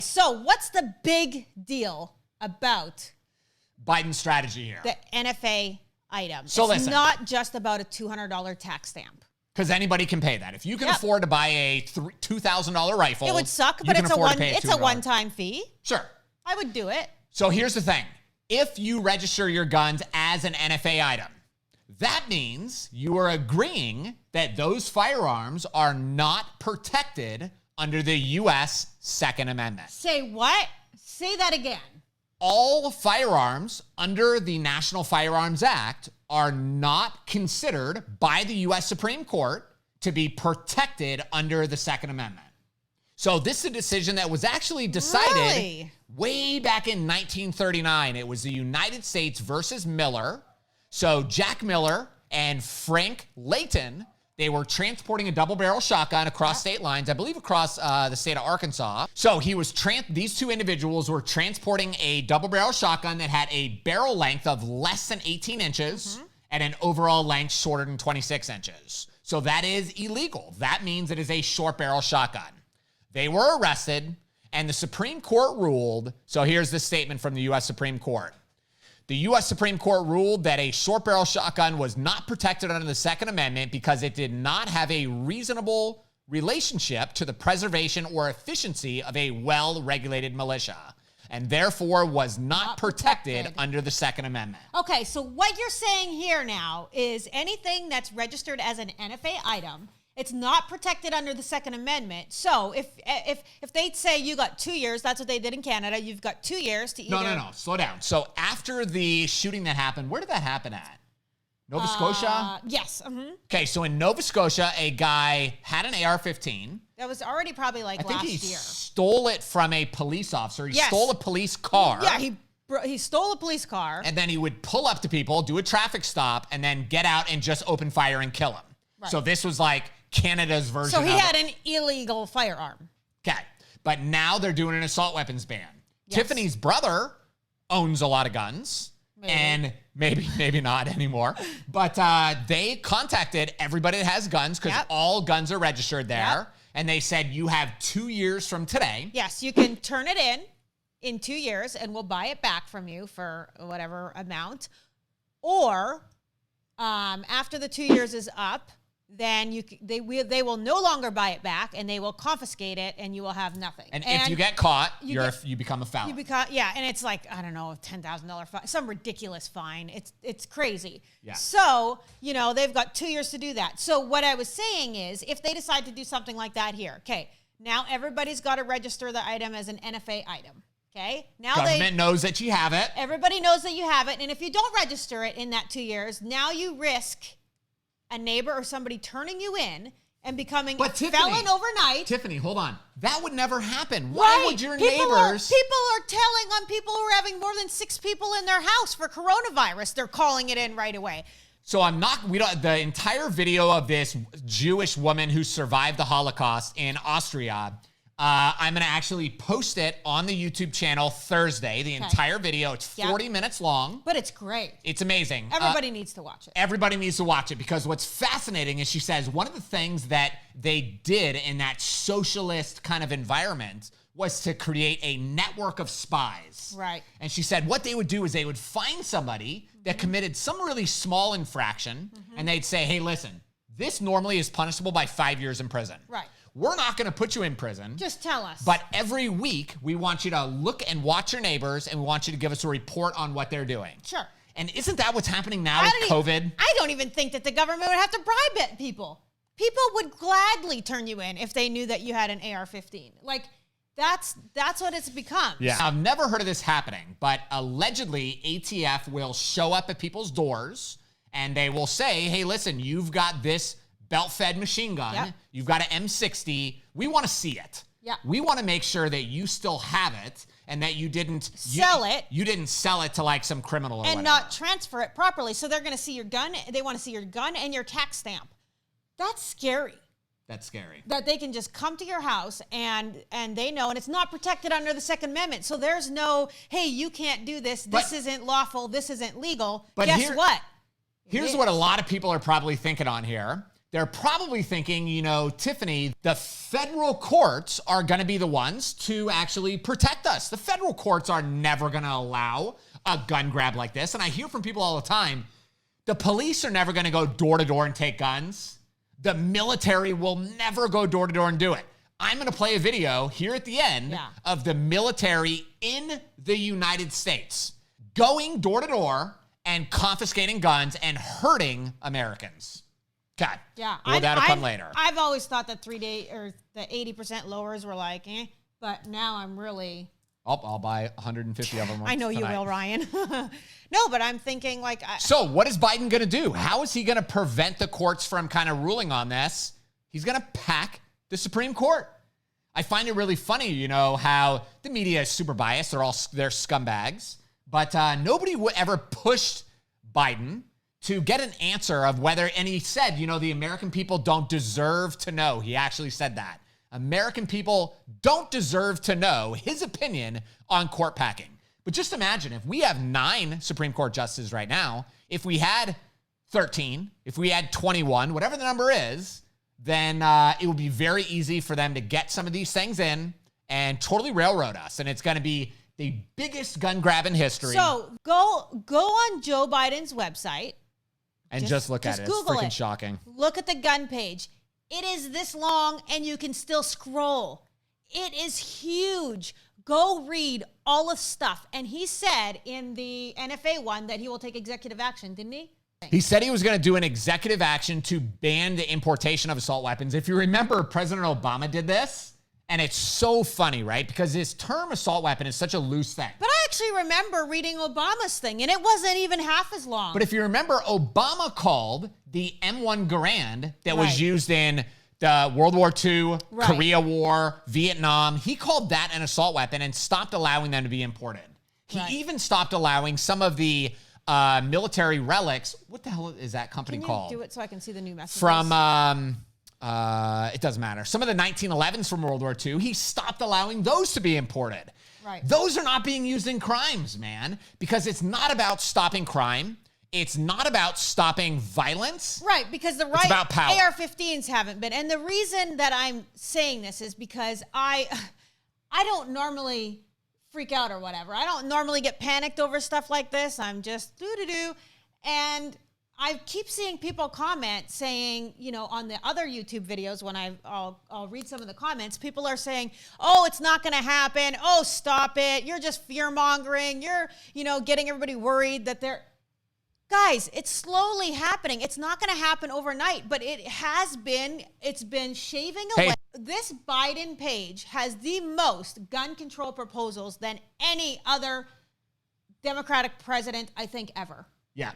So what's the big deal about Biden's strategy here? the NFA item? So it's listen. not just about a $200 tax stamp. Because anybody can pay that. If you can afford to buy a $2,000 rifle, It would suck, you but can it's afford to pay a one-time fee. Sure. I would do it. So here's the thing. If you register your guns as an NFA item, that means you are agreeing that those firearms are not protected under the U.S. Second Amendment. Say what? Say that again. All firearms under the National Firearms Act are not considered by the U.S. Supreme Court to be protected under the Second Amendment. So this is a decision that was actually decided way back in 1939. It was the United States versus Miller. So Jack Miller and Frank Layton, they were transporting a double-barrel shotgun across state lines, I believe across the state of Arkansas. So these two individuals were transporting a double-barrel shotgun that had a barrel length of less than 18 inches and an overall length shorter than 26 inches. So that is illegal. That means it is a short-barrel shotgun. They were arrested, and the Supreme Court ruled, so here's the statement from the U.S. Supreme Court. The U.S. Supreme Court ruled that a short-barrel shotgun was not protected under the Second Amendment because it did not have a reasonable relationship to the preservation or efficiency of a well-regulated militia, and therefore was not protected under the Second Amendment. Okay, so what you're saying here now is anything that's registered as an NFA item, it's not protected under the Second Amendment. So if they say you got 2 years, that's what they did in Canada, you've got 2 years to either... No, slow down. So after the shooting that happened, where did that happen at? Nova Scotia? Yes. Okay, so in Nova Scotia, a guy had an AR-15. That was already probably like last year. He stole it from a police officer. He stole a police car. Yeah, he stole a police car. And then he would pull up to people, do a traffic stop, and then get out and just open fire and kill them. Right. So this was like Canada's version of it. So he had an illegal firearm. Okay, but now they're doing an assault weapons ban. Yes. Tiffany's brother owns a lot of guns. And maybe not anymore. But they contacted everybody that has guns because all guns are registered there. And they said, you have 2 years from today. Yes, you can turn it in 2 years and we'll buy it back from you for whatever amount. Or after the 2 years is up, then they will no longer buy it back and they will confiscate it and you will have nothing. And if you get caught, you become a felon. And it's like, I don't know, $10,000 fine, some ridiculous fine. It's crazy. Yeah. So, they've got 2 years to do that. So what I was saying is if they decide to do something like that here, okay, now everybody's got to register the item as an NFA item. Okay. Now government knows that you have it. Everybody knows that you have it. And if you don't register it in that 2 years, now you risk a neighbor or somebody turning you in and becoming a felon overnight. Tiffany, hold on. That would never happen. Why would your neighbors... People are telling on people who are having more than 6 people in their house for coronavirus. They're calling it in right away. So the entire video of this Jewish woman who survived the Holocaust in Austria, I'm going to actually post it on the YouTube channel Thursday, the entire video. It's 40 minutes long. But it's great. It's amazing. Everybody needs to watch it. Everybody needs to watch it because what's fascinating is she says one of the things that they did in that socialist kind of environment was to create a network of spies. Right. And she said what they would do is they would find somebody that committed some really small infraction and they'd say, hey, listen, this normally is punishable by 5 years in prison. Right. We're not going to put you in prison. Just tell us. But every week, we want you to look and watch your neighbors, and we want you to give us a report on what they're doing. Sure. And isn't that what's happening now with COVID? I don't even think that the government would have to bribe it, people. People would gladly turn you in if they knew that you had an AR-15. Like, that's what it's become. Yeah. I've never heard of this happening, but allegedly, ATF will show up at people's doors, and they will say, hey, listen, you've got this belt-fed machine gun. Yep. You've got an M60. We want to see it. Yeah. We want to make sure that you still have it and that you didn't sell it. You didn't sell it to like some criminal or whatever. Not transfer it properly. So they're going to see your gun. They want to see your gun and your tax stamp. That's scary. That's scary. That they can just come to your house and they know, and it's not protected under the Second Amendment. So there's no, hey, you can't do this. This isn't lawful. This isn't legal. But guess what? Here's what a lot of people are probably thinking on here. they're probably thinking, Tiffany, the federal courts are going to be the ones to actually protect us. The federal courts are never going to allow a gun grab like this. And I hear from people all the time, the police are never going to go door to door and take guns. The military will never go door to door and do it. I'm going to play a video here at the end of the military in the United States going door to door and confiscating guns and hurting Americans. God. Yeah. Well, that'll come later. I've always thought that 3 day or the 80% lowers were like, but now I'm really. I'll buy 150 of them. I know tonight. You will, Ryan. No, but I'm thinking like. So what is Biden going to do? How is he going to prevent the courts from kind of ruling on this? He's going to pack the Supreme Court. I find it really funny, how the media is super biased. They're scumbags. But nobody ever pushed Biden to get an answer of whether, and he said, the American people don't deserve to know. He actually said that. American people don't deserve to know his opinion on court packing. But just imagine if we have 9 Supreme Court justices right now, if we had 13, if we had 21, whatever the number is, then it would be very easy for them to get some of these things in and totally railroad us. And it's going to be the biggest gun grab in history. So go on Joe Biden's website. And just look at it. It's freaking shocking. Look at the gun page. It is this long and you can still scroll. It is huge. Go read all the stuff. And he said in the NFA one that he will take executive action, didn't he? He said he was going to do an executive action to ban the importation of assault weapons. If you remember, President Obama did this, and it's so funny, right? Because this term assault weapon is such a loose thing. But I actually remember reading Obama's thing, and it wasn't even half as long. But if you remember, Obama called the M1 Garand that was used in the World War II, Korea War, Vietnam, he called that an assault weapon and stopped allowing them to be imported. He even stopped allowing some of the military relics. What the hell is that company called? Can you do it so I can see the new messages? From, it doesn't matter. Some of the 1911s from World War II, he stopped allowing those to be imported. Right. Those are not being used in crimes, man, because it's not about stopping crime. It's not about stopping violence. Right, because the AR-15s haven't been. And the reason that I'm saying this is because I don't normally freak out or whatever. I don't normally get panicked over stuff like this. I'm just do-do-do. And I keep seeing people comment saying, on the other YouTube videos, when I'll read some of the comments, people are saying, oh, it's not going to happen. Oh, stop it. You're just fear-mongering. You're, getting everybody worried that they're... Guys, it's slowly happening. It's not going to happen overnight, but it's been shaving away. This Biden page has the most gun control proposals than any other Democratic president, I think, ever. Yeah.